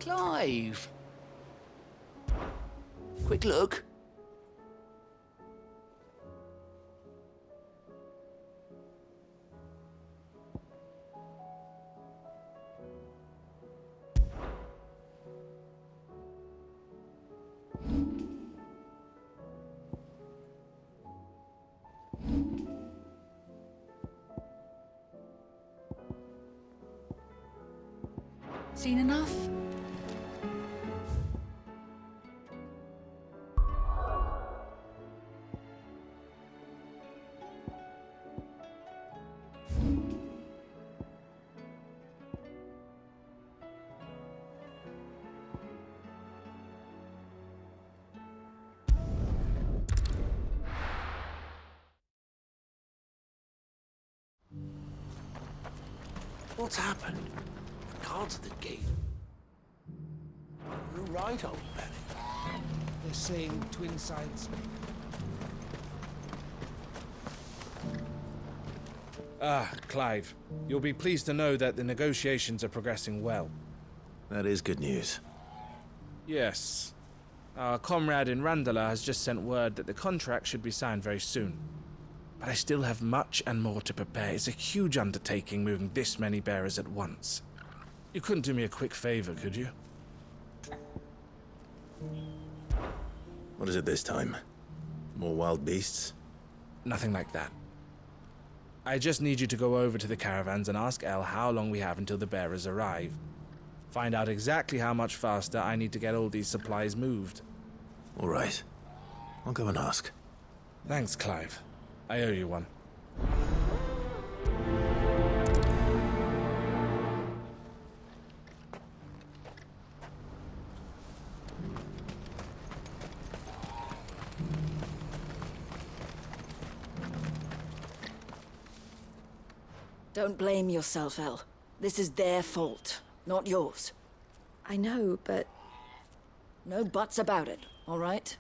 Clive! Quick look. Seen enough? What's happened? The guards at the gate. You're right, old Benny. They're saying twin sides. Clive. You'll be pleased to know that the negotiations are progressing well. That is good news. Yes. Our comrade in Randala has just sent word that the contract should be signed very soon. But I still have much and more to prepare. It's a huge undertaking moving this many bearers at once. You couldn't do me a quick favor, could you? What is it this time? More wild beasts? Nothing like that. I just need you to go over to the caravans and ask El how long we have until the bearers arrive. Find out exactly how much faster I need to get all these supplies moved. All right. I'll go and ask. Thanks, Clive. I owe you one. Don't blame yourself, El. This is their fault, not yours. I know, but... No buts about it, all right?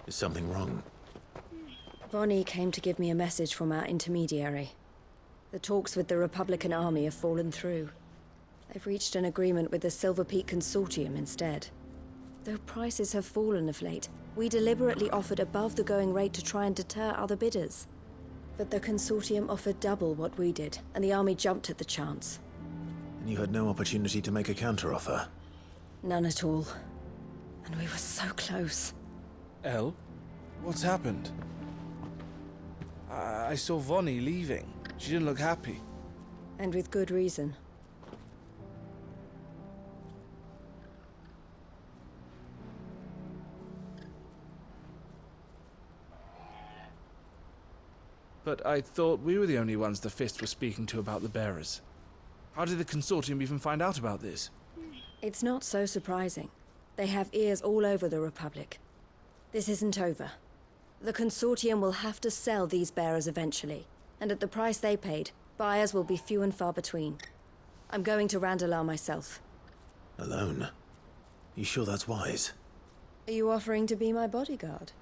Is something wrong? Vonnie came to give me a message from our intermediary. The talks with the Republican Army have fallen through. They've reached an agreement with the Silver Peak Consortium instead. Though prices have fallen of late, we deliberately offered above the going rate to try and deter other bidders. But the Consortium offered double what we did, and the Army jumped at the chance. And you had no opportunity to make a counteroffer? None at all. And we were so close. El? What's happened? I saw Vonnie leaving. She didn't look happy. And with good reason. But I thought we were the only ones the Fist were speaking to about the bearers. How did the Consortium even find out about this? It's not so surprising. They have ears all over the Republic. This isn't over. The Consortium will have to sell these bearers eventually, and at the price they paid, buyers will be few and far between. I'm going to Randalar myself. Alone? You sure that's wise? Are you offering to be my bodyguard?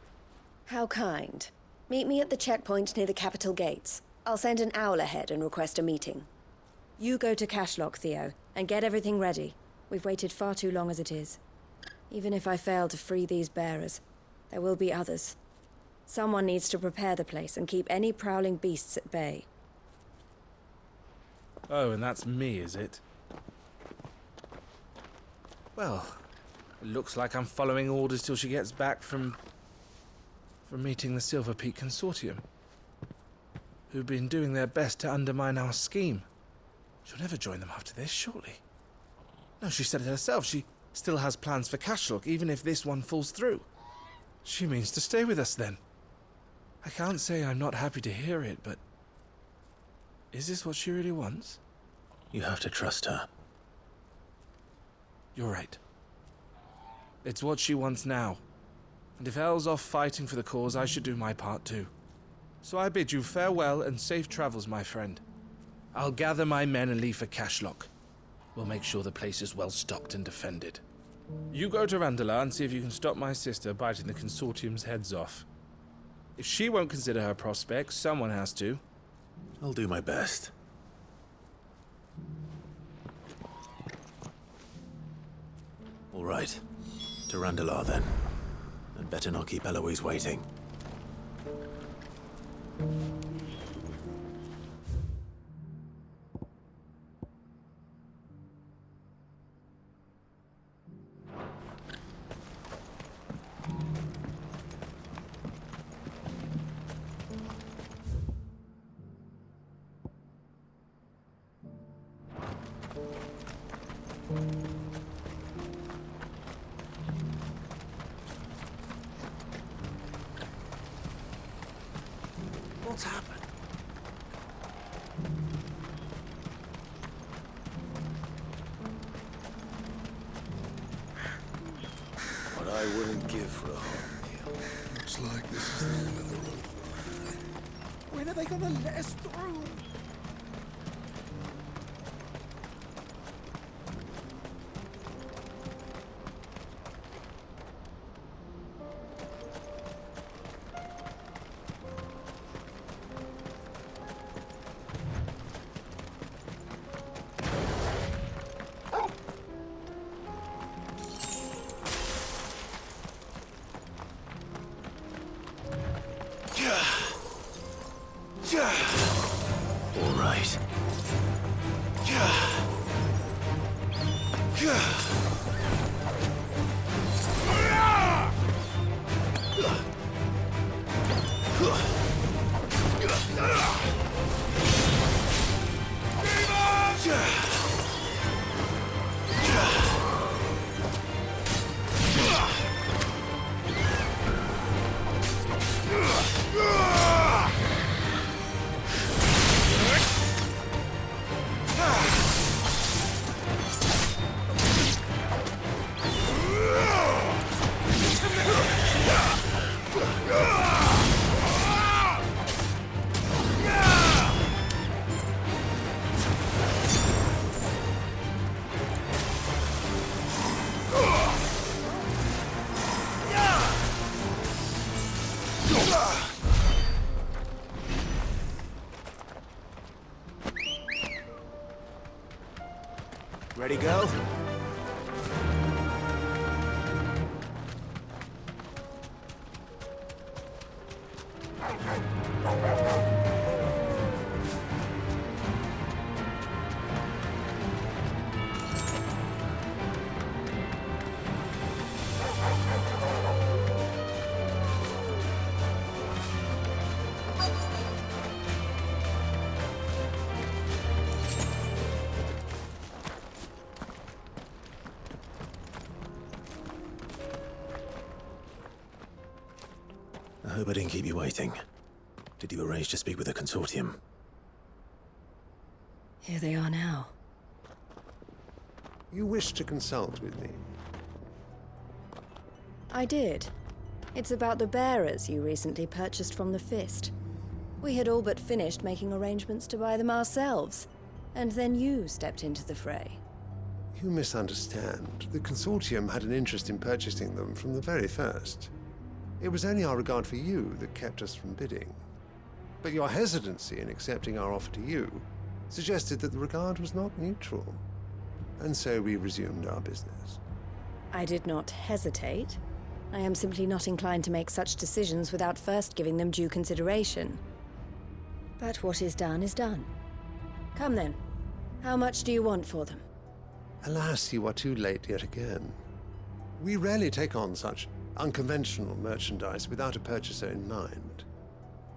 How kind. Meet me at the checkpoint near the capital gates. I'll send an owl ahead and request a meeting. You go to Cashlock, Theo, and get everything ready. We've waited far too long as it is. Even if I fail to free these bearers, there will be others. Someone needs to prepare the place and keep any prowling beasts at bay. Oh, and that's me, is it? Well, it looks like I'm following orders till she gets back from meeting the Silver Peak Consortium, who've been doing their best to undermine our scheme. She'll never join them after this, surely. No, she said it herself. She still has plans for Cashlock, even if this one falls through. She means to stay with us, then. I can't say I'm not happy to hear it, but... is this what she really wants? You have to trust her. You're right. It's what she wants now. And if Elle's off fighting for the cause, I should do my part too. So I bid you farewell and safe travels, my friend. I'll gather my men and leave for Cashlock. We'll make sure the place is well stocked and defended. You go to Randalar and see if you can stop my sister biting the Consortium's heads off. If she won't consider her prospects, someone has to. I'll do my best. All right. To Randalar, then. And better not keep Eloise waiting. What's happened? What I wouldn't give for a hot meal. Looks like this is the end of the road for her. When are they gonna let us through? All right. Ready, go? I hope I didn't keep you waiting. Did you arrange to speak with the consortium? Here they are now. You wish to consult with me? I did. It's about the bearers you recently purchased from the Fist. We had all but finished making arrangements to buy them ourselves, and then you stepped into the fray. You misunderstand. The consortium had an interest in purchasing them from the very first. It was only our regard for you that kept us from bidding. But your hesitancy in accepting our offer to you suggested that the regard was not mutual. And so we resumed our business. I did not hesitate. I am simply not inclined to make such decisions without first giving them due consideration. But what is done is done. Come then. How much do you want for them? Alas, you are too late yet again. We rarely take on such unconventional merchandise without a purchaser in mind.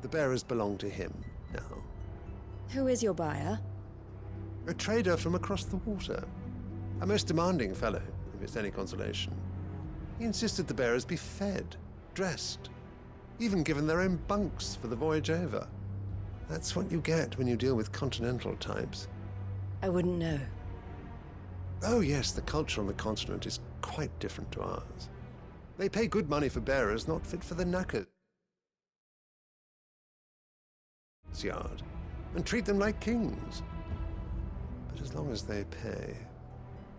The bearers belong to him now. Who is your buyer? A trader from across the water. A most demanding fellow, if it's any consolation. He insisted the bearers be fed, dressed, even given their own bunks for the voyage over. That's what you get when you deal with continental types. I wouldn't know. Oh yes, the culture on the continent is quite different to ours. They pay good money for bearers not fit for the knackers yard, and treat them like kings. But as long as they pay...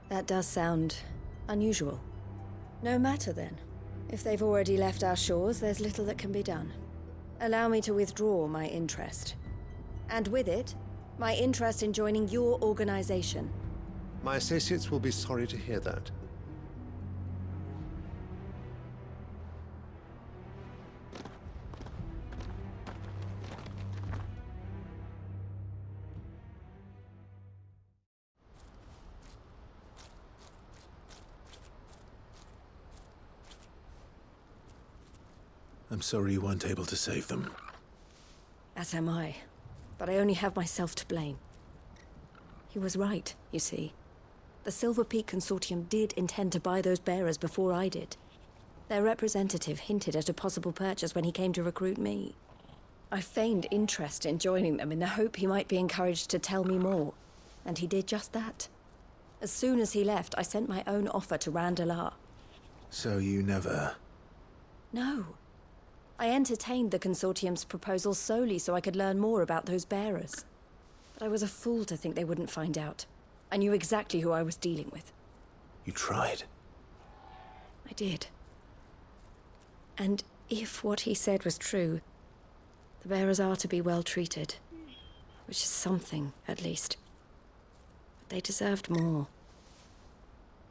That does sound unusual. No matter then. If they've already left our shores, there's little that can be done. Allow me to withdraw my interest. And with it, my interest in joining your organization. My associates will be sorry to hear that. I'm sorry you weren't able to save them. As am I. But I only have myself to blame. He was right, you see. The Silver Peak Consortium did intend to buy those bearers before I did. Their representative hinted at a possible purchase when he came to recruit me. I feigned interest in joining them in the hope he might be encouraged to tell me more, and he did just that. As soon as he left, I sent my own offer to Randalar. So you never... No. I entertained the Consortium's proposal solely so I could learn more about those bearers. But I was a fool to think they wouldn't find out. I knew exactly who I was dealing with. You tried. I did. And if what he said was true, the bearers are to be well treated. Which is something, at least. But they deserved more.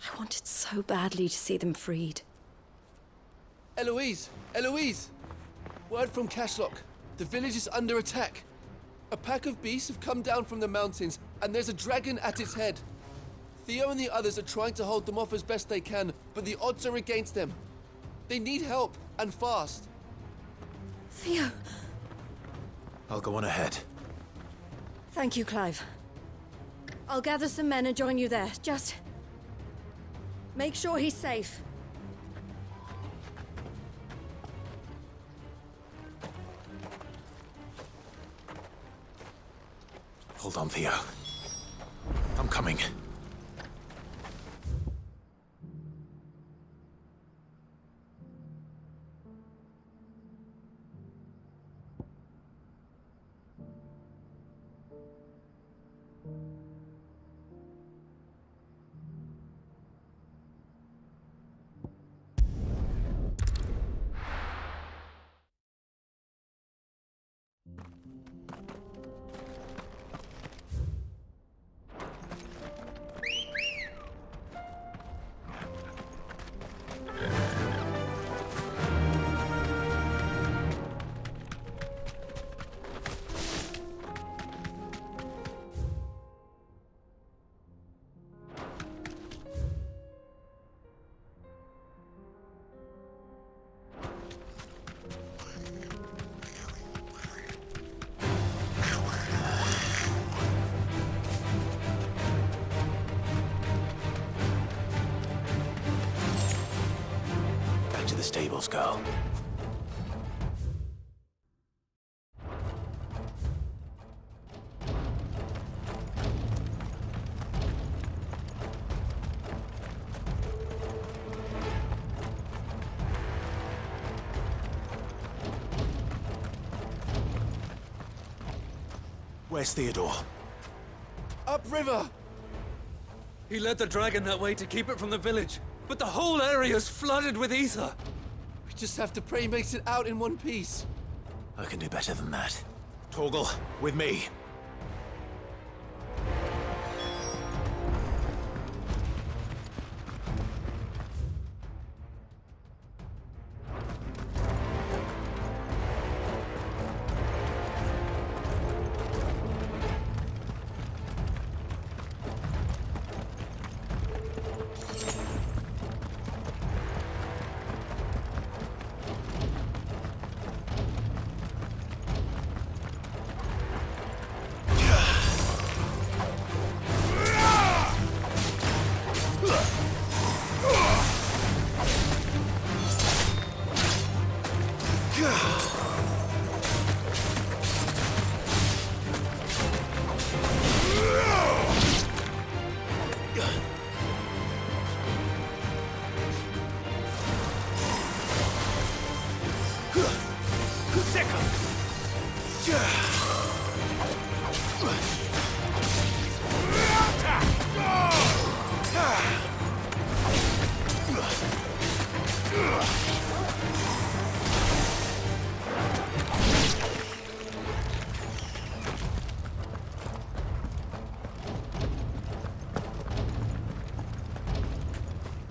I wanted so badly to see them freed. Eloise! Eloise! Word from Cashlock. The village is under attack. A pack of beasts have come down from the mountains, and there's a dragon at its head. Theo and the others are trying to hold them off as best they can, but the odds are against them. They need help, and fast. Theo! I'll go on ahead. Thank you, Clive. I'll gather some men and join you there. Just... make sure he's safe. Hold on, Theo. I'm coming. Stables, girl. Where's Theodore? Upriver! He led the dragon that way to keep it from the village, but the whole area's flooded with ether. We just have to pray he makes it out in one piece. I can do better than that. Torgal, with me.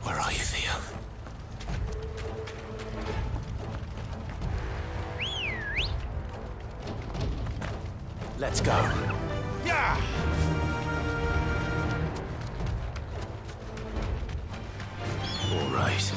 Where are you, Theo? Let's go. Yeah! All right.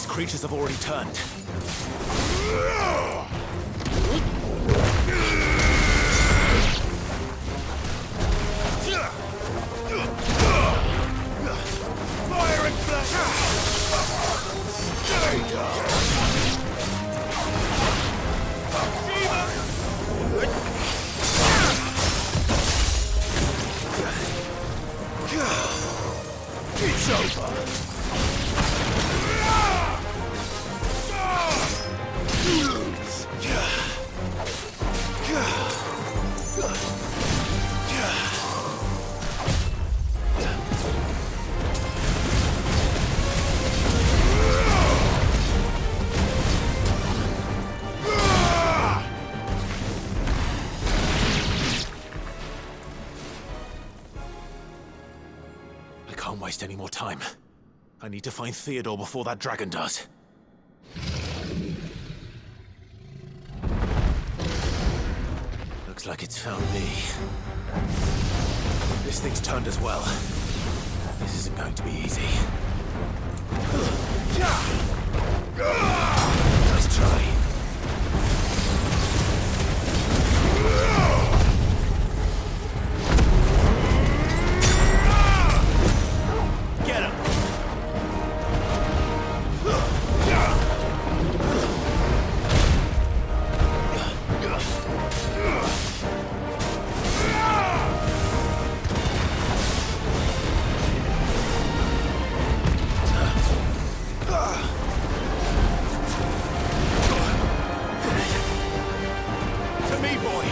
creatures have already turned. Fire and flash! There you go! It's over! You lose! I can't waste any more time. I need to find Theodore before that dragon does. Looks like it's found me. This thing's turned as well. This isn't going to be easy. Nice try. Get him! To me, boy!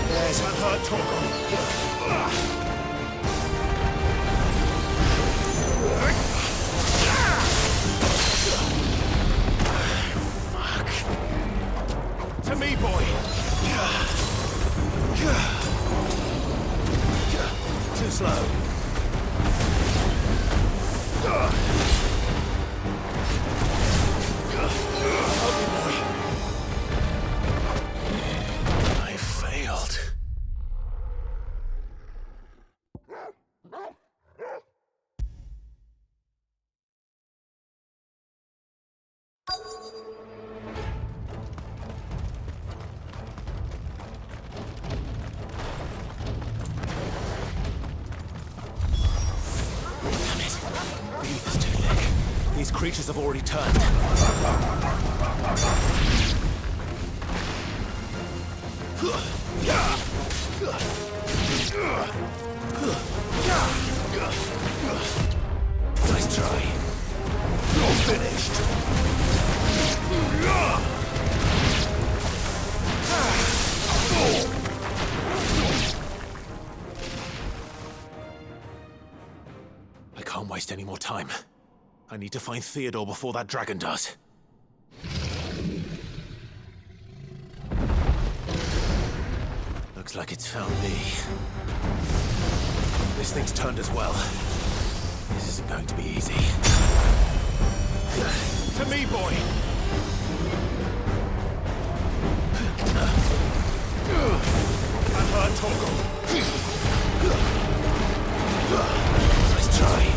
There's unhurt Torgon. Fuck. To me, boy. Too slow. Help me, boy. I failed. Damn it. The ether's too thick. These creatures have already turned. Nice try. You're finished. I can't waste any more time. I need to find Theodore before that dragon does. Looks like it's found me. This thing's turned as well. This isn't going to be easy. To me, boy! Unhurt Torgon. Nice try.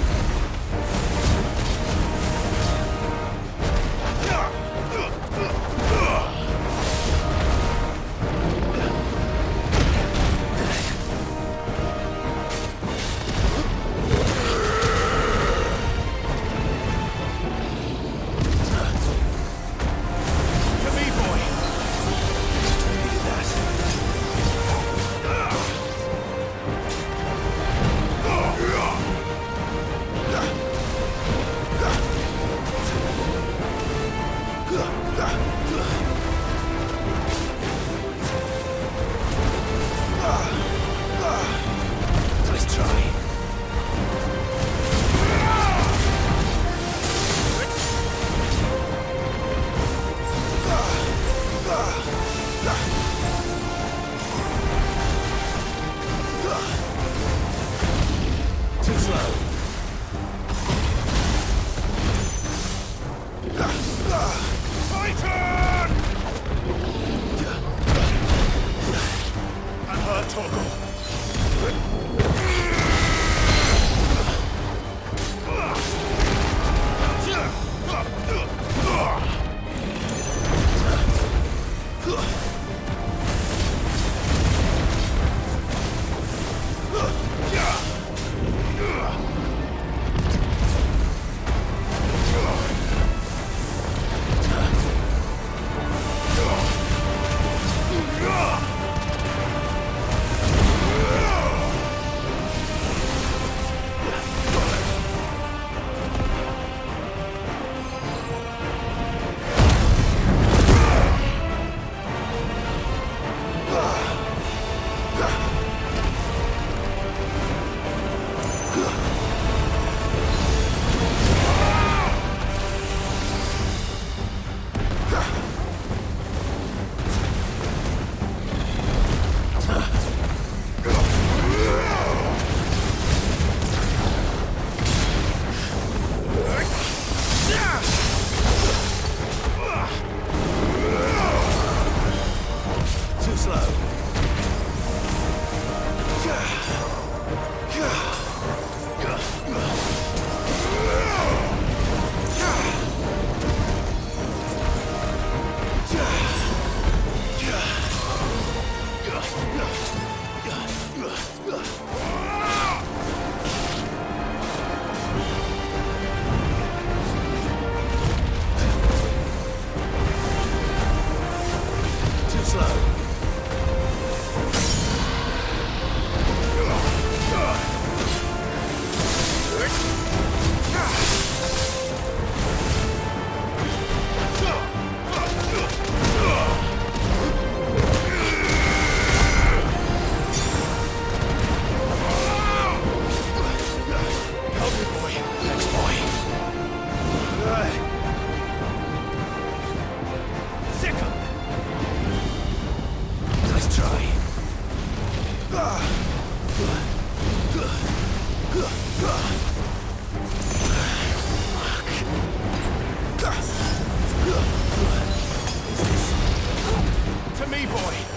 To me, boy! Needed that. To me, boy!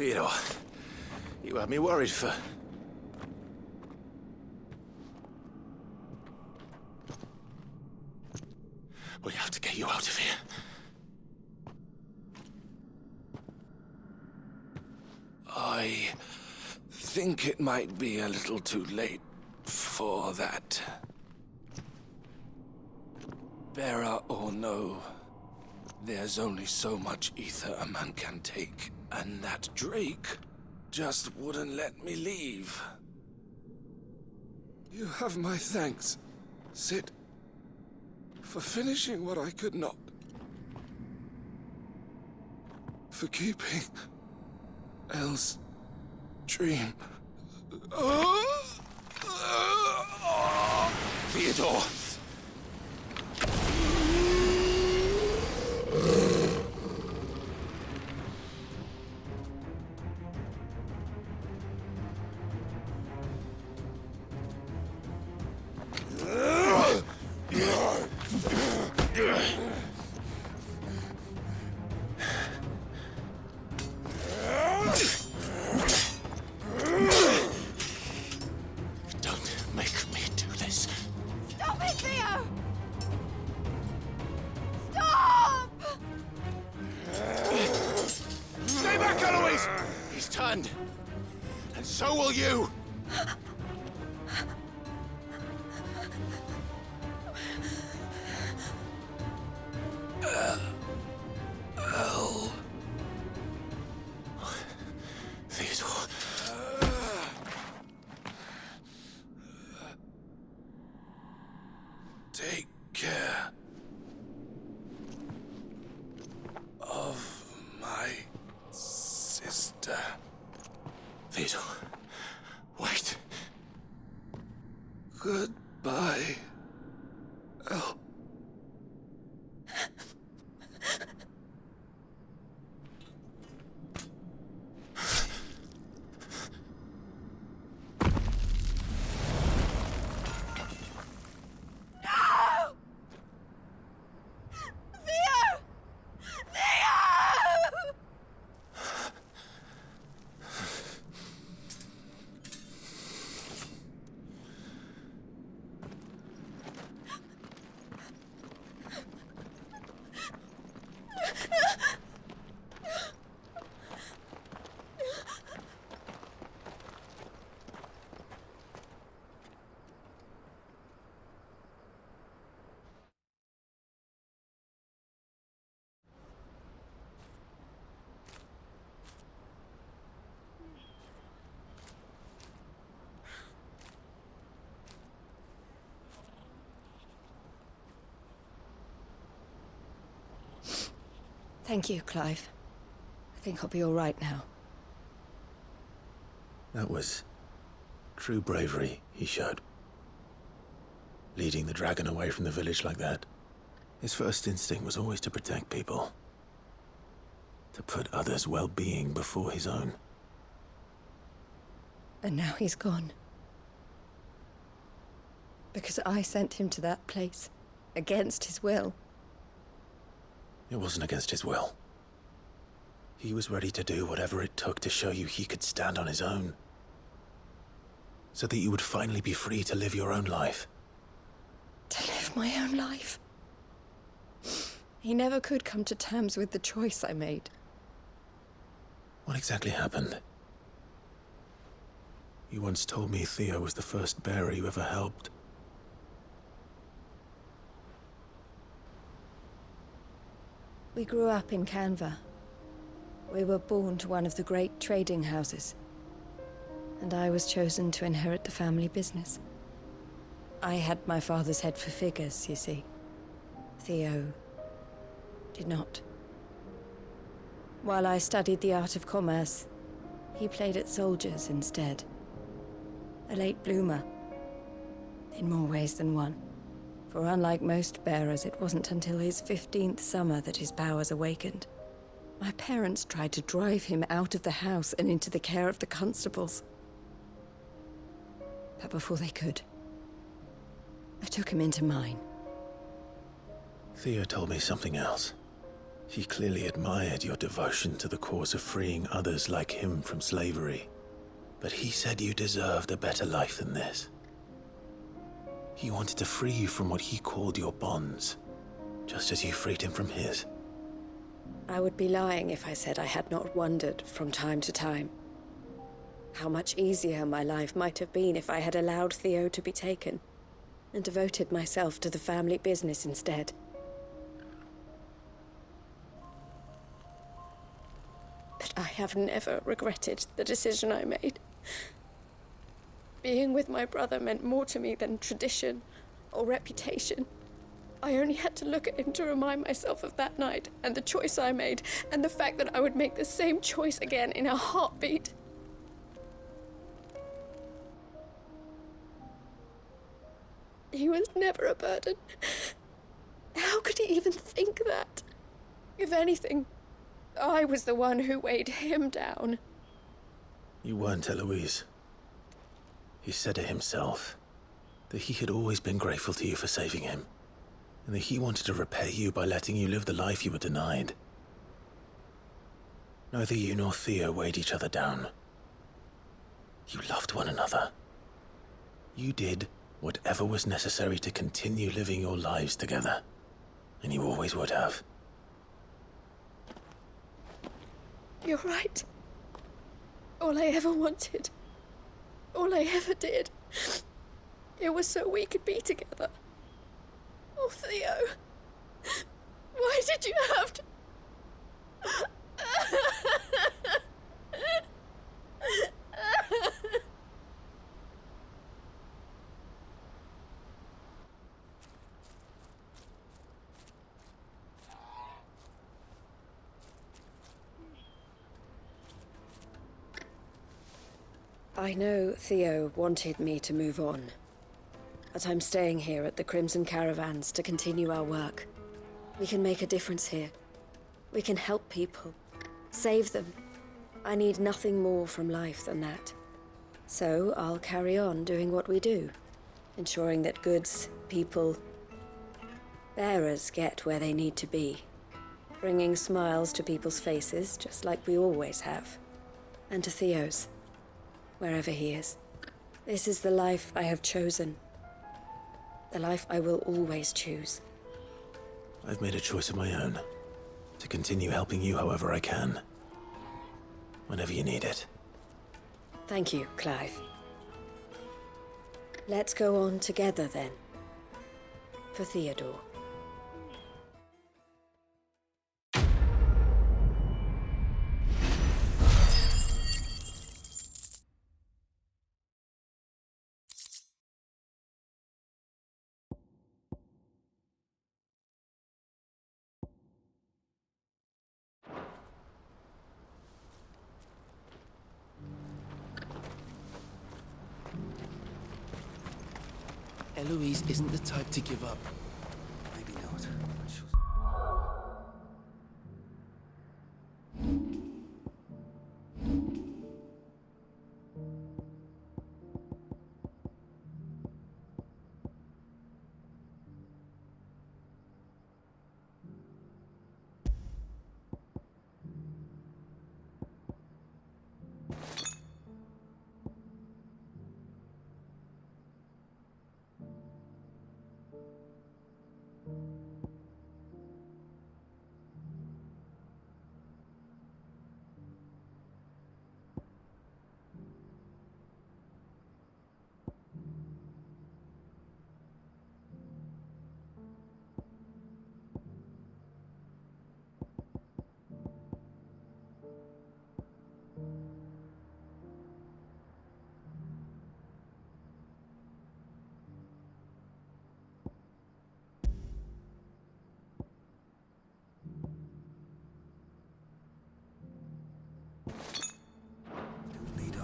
Theodore, you had me worried for... We have to get you out of here. I think it might be a little too late for that. Bearer or no, there's only so much ether a man can take, and that Drake just wouldn't let me leave. You have my thanks, Sid, for finishing what I could not. For keeping Elle's dream. Theodore! is, he's turned. And so will you! Theodore. Take care of my sister. Theodore, wait. Goodbye, El. Thank you, Clive. I think I'll be all right now. That was true bravery he showed. Leading the dragon away from the village like that. His first instinct was always to protect people. To put others' well-being before his own. And now he's gone. Because I sent him to that place, against his will. It wasn't against his will. He was ready to do whatever it took to show you he could stand on his own. So that you would finally be free to live your own life. To live my own life. He never could come to terms with the choice I made. What exactly happened? You once told me Theo was the first bearer you ever helped. We grew up in Canva. We were born to one of the great trading houses. And I was chosen to inherit the family business. I had my father's head for figures, you see. Theo did not. While I studied the art of commerce, he played at soldiers instead. A late bloomer, in more ways than one. For unlike most bearers, it wasn't until his 15th summer that his powers awakened. My parents tried to drive him out of the house and into the care of the constables. But before they could, I took him into mine. Theo told me something else. He clearly admired your devotion to the cause of freeing others like him from slavery. But he said you deserved a better life than this. He wanted to free you from what he called your bonds, just as you freed him from his. I would be lying if I said I had not wondered from time to time how much easier my life might have been if I had allowed Theo to be taken and devoted myself to the family business instead. But I have never regretted the decision I made. Being with my brother meant more to me than tradition or reputation. I only had to look at him to remind myself of that night and the choice I made and the fact that I would make the same choice again in a heartbeat. He was never a burden. How could he even think that? If anything, I was the one who weighed him down. You weren't, Eloise. He said it himself, that he had always been grateful to you for saving him, and that he wanted to repay you by letting you live the life you were denied. Neither you nor Theo weighed each other down. You loved one another. You did whatever was necessary to continue living your lives together, and you always would have. You're right. All I ever wanted. All I ever did. It was so we could be together. Oh, Theo. Why did you have to... I know Theo wanted me to move on, but I'm staying here at the Crimson Caravans to continue our work. We can make a difference here. We can help people, save them. I need nothing more from life than that. So I'll carry on doing what we do, ensuring that goods, people, bearers get where they need to be, bringing smiles to people's faces just like we always have, and to Theo's. Wherever he is. This is the life I have chosen. The life I will always choose. I've made a choice of my own. To continue helping you however I can. Whenever you need it. Thank you, Clive. Let's go on together then. For Theodore. Eloise isn't the type to give up. Maybe not.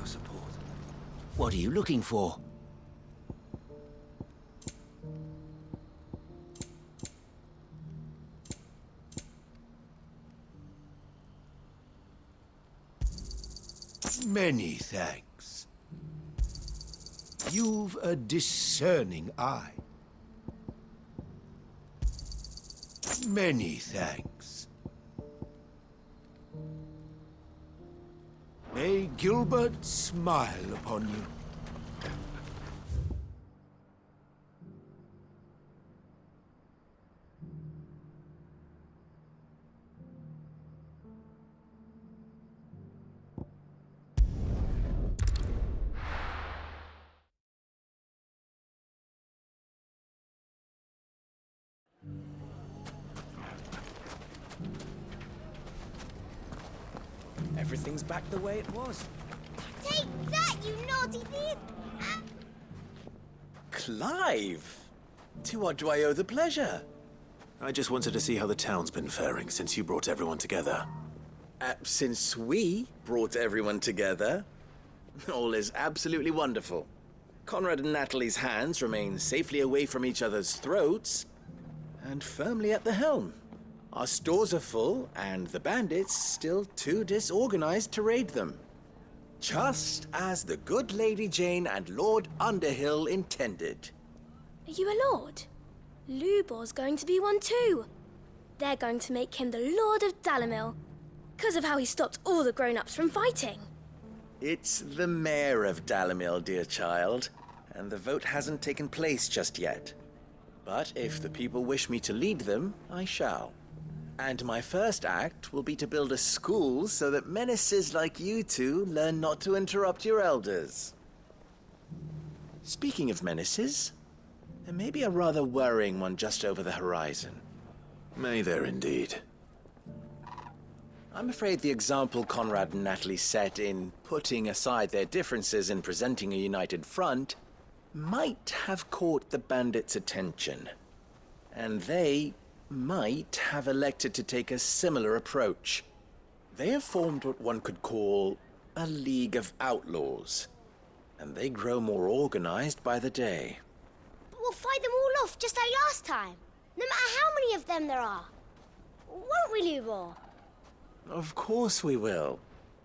Support. What are you looking for? Many thanks. You've a discerning eye. Many thanks. May Gilbert smile upon you. Everything's back the way it was. Take that, you naughty thief! Clive! To what do I owe the pleasure? I just wanted to see how the town's been faring since you brought everyone together. Since we brought everyone together, all is absolutely wonderful. Conrad and Natalie's hands remain safely away from each other's throats and firmly at the helm. Our stores are full, and the bandits still too disorganized to raid them. Just as the good Lady Jane and Lord Underhill intended. Are you a lord? Lubor's going to be one too. They're going to make him the Lord of Dalimil, because of how he stopped all the grown-ups from fighting. It's the mayor of Dalimil, dear child, and the vote hasn't taken place just yet. But if the people wish me to lead them, I shall. And my first act will be to build a school so that menaces like you two learn not to interrupt your elders. Speaking of menaces, there may be a rather worrying one just over the horizon. May there indeed. I'm afraid the example Conrad and Natalie set in putting aside their differences and presenting a united front might have caught the bandits' attention. And they might have elected to take a similar approach. They have formed what one could call a League of Outlaws, and they grow more organized by the day. But we'll fight them all off just like last time, no matter how many of them there are. Won't we, Lubor? Of course we will.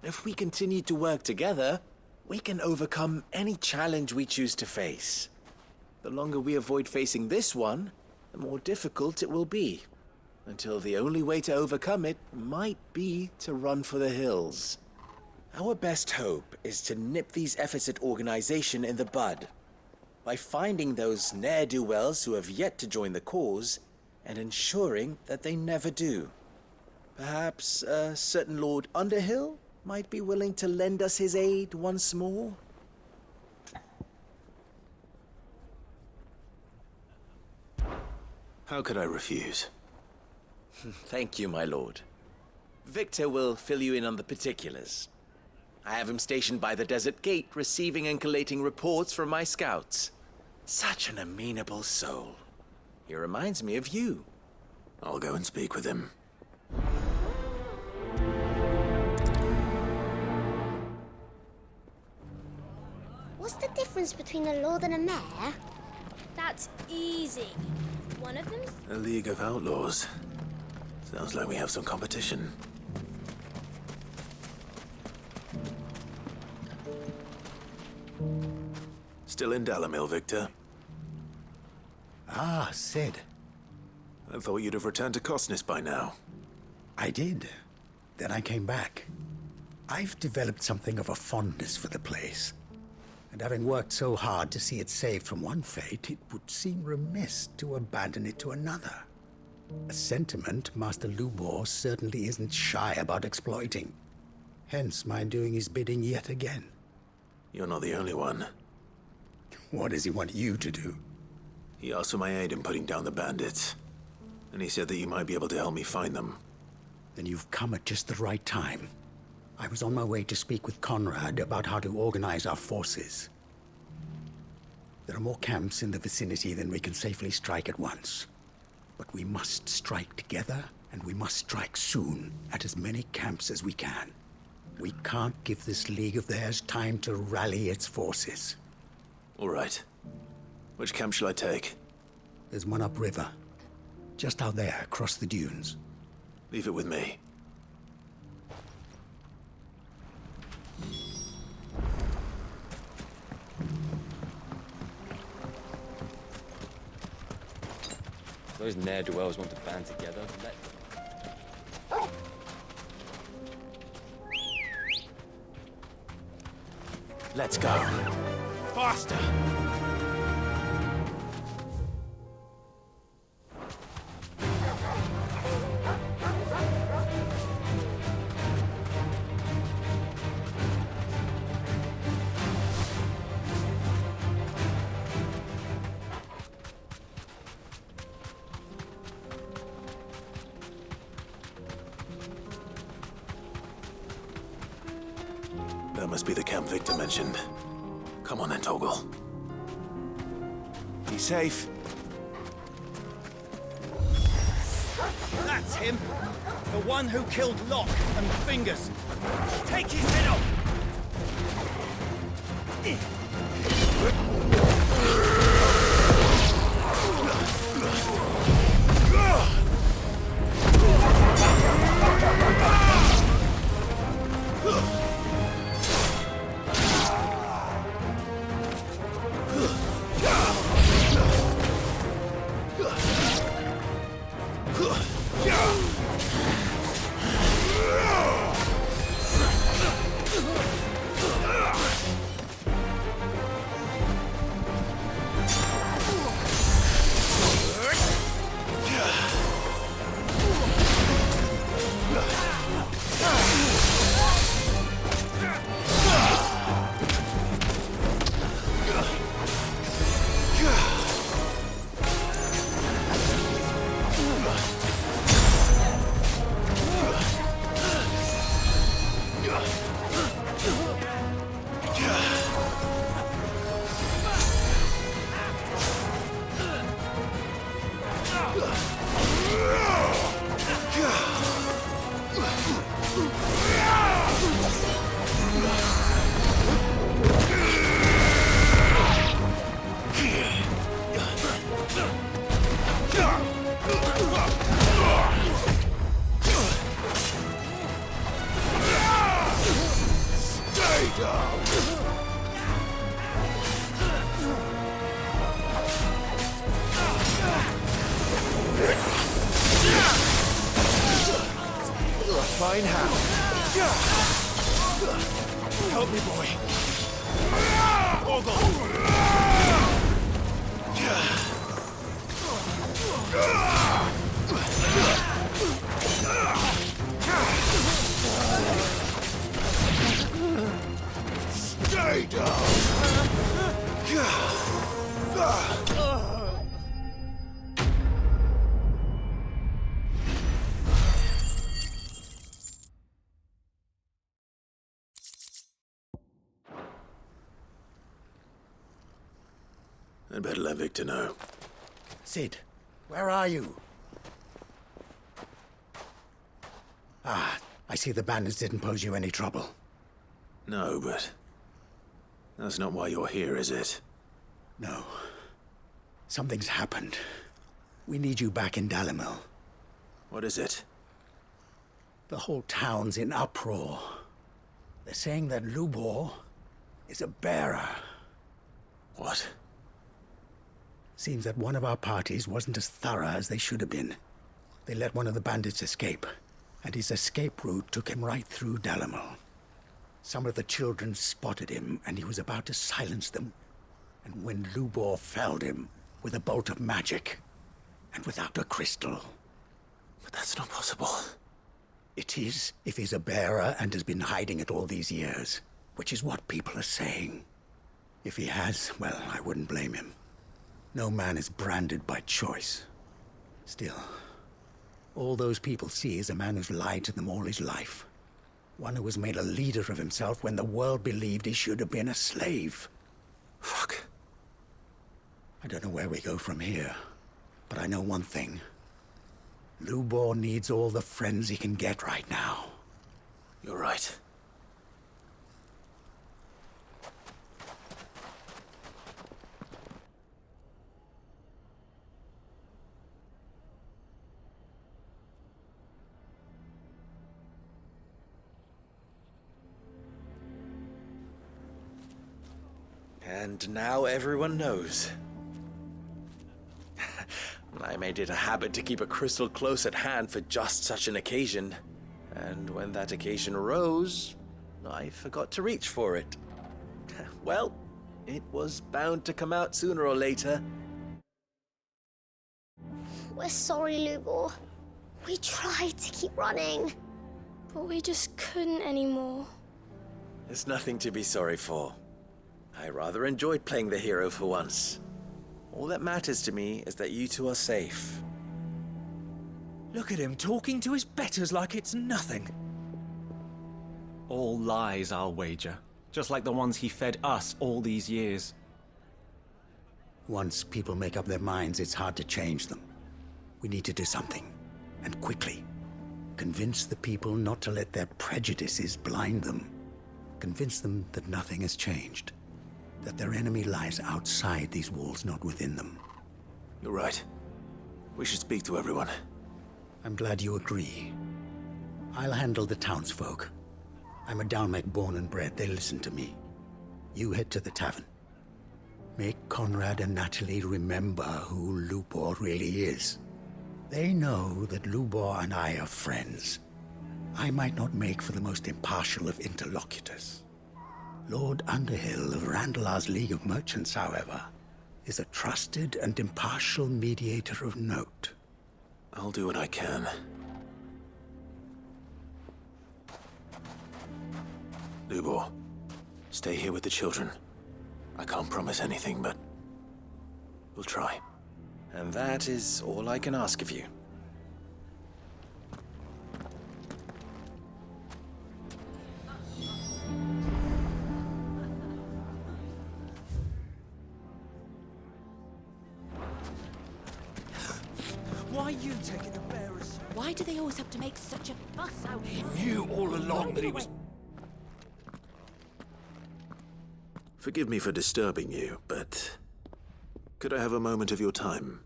If we continue to work together, we can overcome any challenge we choose to face. The longer we avoid facing this one, the more difficult it will be, until the only way to overcome it might be to run for the hills. Our best hope is to nip these efforts at organization in the bud, by finding those ne'er-do-wells who have yet to join the cause, and ensuring that they never do. Perhaps a certain Lord Underhill might be willing to lend us his aid once more? How could I refuse? Thank you, my lord. Victor will fill you in on the particulars. I have him stationed by the desert gate, receiving and collating reports from my scouts. Such an amenable soul. He reminds me of you. I'll go and speak with him. What's the difference between a lord and a mayor? That's easy. One of them's... A League of Outlaws. Sounds like we have some competition. Still in Dalamil, Victor? Ah, Sid. I thought you'd have returned to Cosnis by now. I did. Then I came back. I've developed something of a fondness for the place. And having worked so hard to see it saved from one fate, it would seem remiss to abandon it to another. A sentiment Master Lubor certainly isn't shy about exploiting. Hence my doing his bidding yet again. You're not the only one. What does he want you to do? He asked for my aid in putting down the bandits. And he said that you might be able to help me find them. Then you've come at just the right time. I was on my way to speak with Conrad about how to organize our forces. There are more camps in the vicinity than we can safely strike at once. But we must strike together, and we must strike soon at as many camps as we can. We can't give this league of theirs time to rally its forces. All right. Which camp shall I take? There's one upriver. Just out there, across the dunes. Leave it with me. Those ne'er-do-wells want to band together. Let's go. Faster! That must be the camp Victor mentioned. Come on then, Toggle. Be safe. That's him! The one who killed Locke and Fingers! Take his head off! mine how. Help me, boy. Hold on. Stay down. I'd better let Victor know. Sid, where are you? Ah, I see the bandits didn't pose you any trouble. No, but that's not why you're here, is it? No. Something's happened. We need you back in Dalimil. What is it? The whole town's in uproar. They're saying that Lubor is a bearer. What? Seems that one of our parties wasn't as thorough as they should have been. They let one of the bandits escape, and his escape route took him right through Dalimil. Some of the children spotted him, and he was about to silence them. And when Lubor felled him with a bolt of magic, and without a crystal. But that's not possible. It is, if he's a bearer and has been hiding it all these years, which is what people are saying. If he has, well, I wouldn't blame him. No man is branded by choice. Still, all those people see is a man who's lied to them all his life. One who was made a leader of himself when the world believed he should have been a slave. Fuck. I don't know where we go from here, but I know one thing. Lubor needs all the friends he can get right now. You're right. And now everyone knows. I made it a habit to keep a crystal close at hand for just such an occasion. And when that occasion arose, I forgot to reach for it. Well, it was bound to come out sooner or later. We're sorry, Lubor. We tried to keep running, but we just couldn't anymore. There's nothing to be sorry for. I rather enjoyed playing the hero for once. All that matters to me is that you two are safe. Look at him talking to his betters like it's nothing. All lies, I'll wager. Just like the ones he fed us all these years. Once people make up their minds, it's hard to change them. We need to do something, and quickly. Convince the people not to let their prejudices blind them. Convince them that nothing has changed. That their enemy lies outside these walls, not within them. You're right. We should speak to everyone. I'm glad you agree. I'll handle the townsfolk. I'm a Dalmec born and bred. They listen to me. You head to the tavern. Make Conrad and Natalie remember who Lubor really is. They know that Lubor and I are friends. I might not make for the most impartial of interlocutors. Lord Underhill of Randalar's League of Merchants, however, is a trusted and impartial mediator of note. I'll do what I can. Lubor, stay here with the children. I can't promise anything, but we'll try. And that is all I can ask of you. Why are you taking the bearers? Why do they always have to make such a fuss out here? He knew all along that he was... Forgive me for disturbing you, but could I have a moment of your time?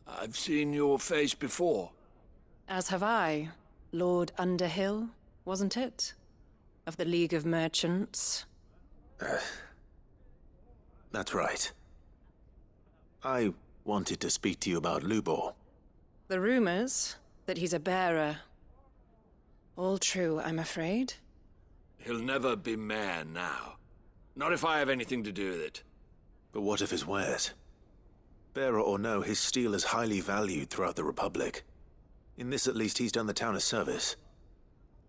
I've seen your face before. As have I. Lord Underhill, wasn't it? Of the League of Merchants. That's right. I wanted to speak to you about Lubor. The rumors that he's a bearer. All true, I'm afraid. He'll never be mayor now. Not if I have anything to do with it. But what of his wares? Bearer or no, his steel is highly valued throughout the Republic. In this, at least, he's done the town a service.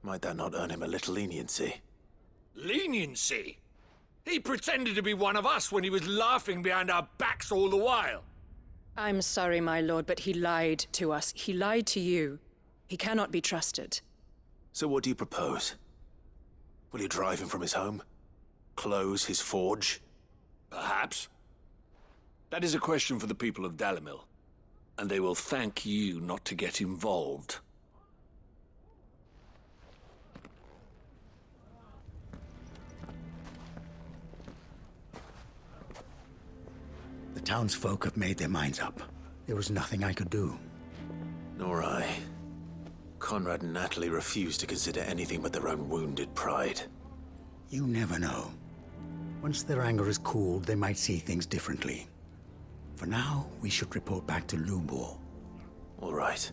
Might that not earn him a little leniency? Leniency? He pretended to be one of us when he was laughing behind our backs all the while. I'm sorry, my lord, but he lied to us. He lied to you. He cannot be trusted. So what do you propose? Will you drive him from his home? Close his forge? Perhaps. That is a question for the people of Dalimil, and they will thank you not to get involved. The townsfolk have made their minds up. There was nothing I could do. Nor I. Conrad and Natalie refused to consider anything but their own wounded pride. You never know. Once their anger is cooled, they might see things differently. For now, we should report back to Lubor. All right.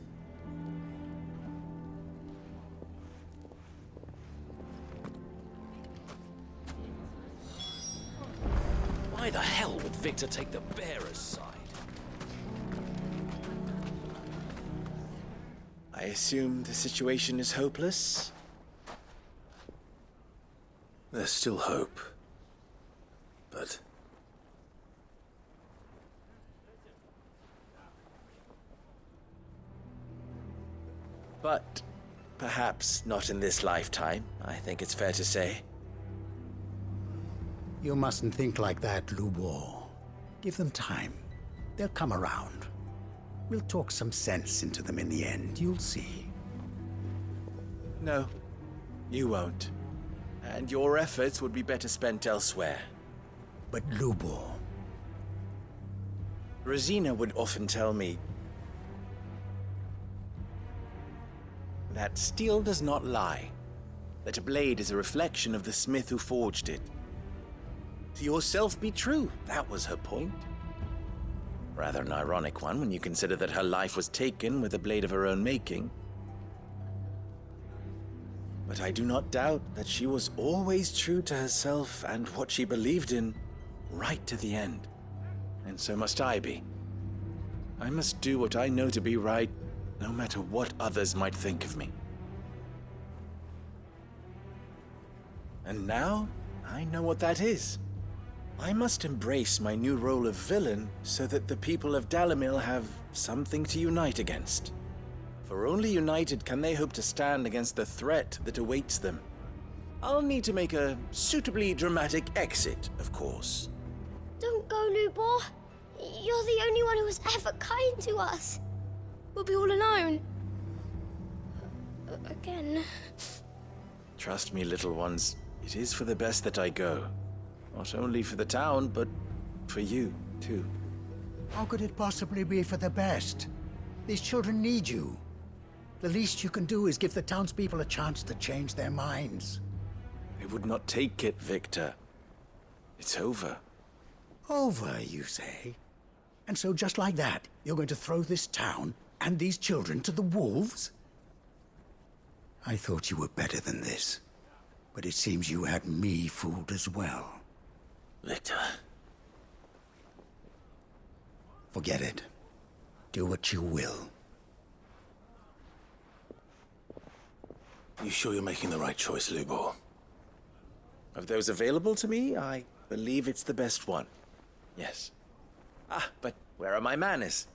Why the hell would Victor take the bearer's side? I assume the situation is hopeless? There's still hope. But... But perhaps not in this lifetime, I think it's fair to say. You mustn't think like that, Lubor. Give them time. They'll come around. We'll talk some sense into them in the end, you'll see. No, you won't. And your efforts would be better spent elsewhere. But Lubor... Rosina would often tell me that steel does not lie, that a blade is a reflection of the smith who forged it. To yourself be true, that was her point. Rather an ironic one when you consider that her life was taken with a blade of her own making. But I do not doubt that she was always true to herself and what she believed in, right to the end. And so must I be. I must do what I know to be right, no matter what others might think of me. And now, I know what that is. I must embrace my new role of villain so that the people of Dalimil have something to unite against. For only united can they hope to stand against the threat that awaits them. I'll need to make a suitably dramatic exit, of course. Don't go, Lubor. You're the only one who was ever kind to us. We'll be all alone. Again. Trust me, little ones. It is for the best that I go. Not only for the town, but for you, too. How could it possibly be for the best? These children need you. The least you can do is give the townspeople a chance to change their minds. They would not take it, Victor. It's over. Over, you say? And so just like that, you're going to throw this town and these children to the wolves? I thought you were better than this. But it seems you had me fooled as well. Victor. Forget it. Do what you will. You sure you're making the right choice, Lubor? Of those available to me, I believe it's the best one. Yes. Ah, but where are my manners?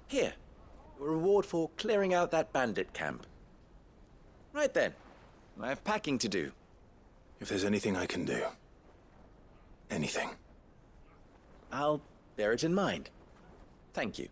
Here. A reward for clearing out that bandit camp. Right then. I have packing to do. If there's anything I can do. Anything. I'll bear it in mind. Thank you.